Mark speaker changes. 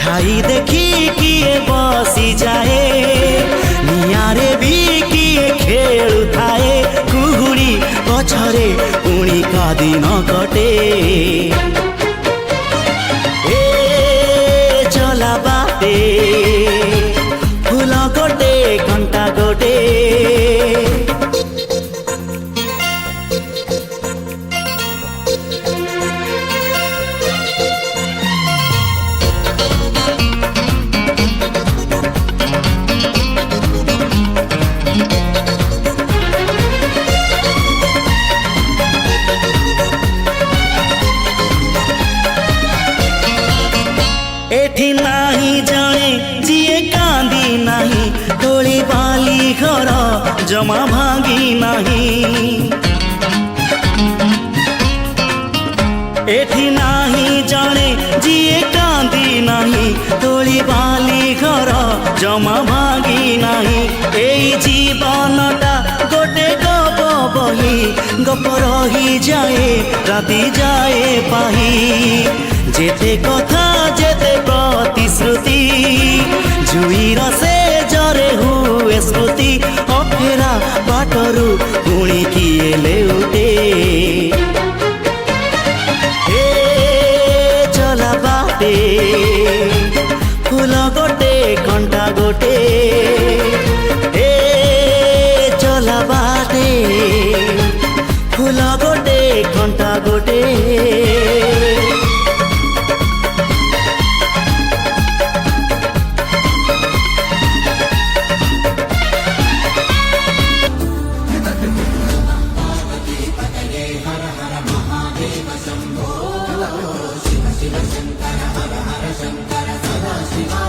Speaker 1: छाई देखी किए बसी जाए निआरे भी किए खेलु थाए कुहुड़ी पछरे पुणी का दिन कटे ए चला बाटे फूल गोटे घंटा गोटे एठी नाही जाने जिए कांदी नाही तोली बाली घर जमा भांगी नहीं एठी नाही जाने जिए कांदी नहीं तोली बाली घर जमा भांगी नहीं एई जीवनटा गोटे गप बही गप रही जाए राति जाए पाही जेते कथा जेते प्रतिश्रुति जुईर से जरे हुए स्मृति अफेरा बाटरू पुणी किए लेउटे ए चला बाटे फूल गोटे घंटा गोटे ए चला बाटे फूल गोटे घंटा गोटे
Speaker 2: शिव शिव शंकर हर हर शंकर सदा शिवा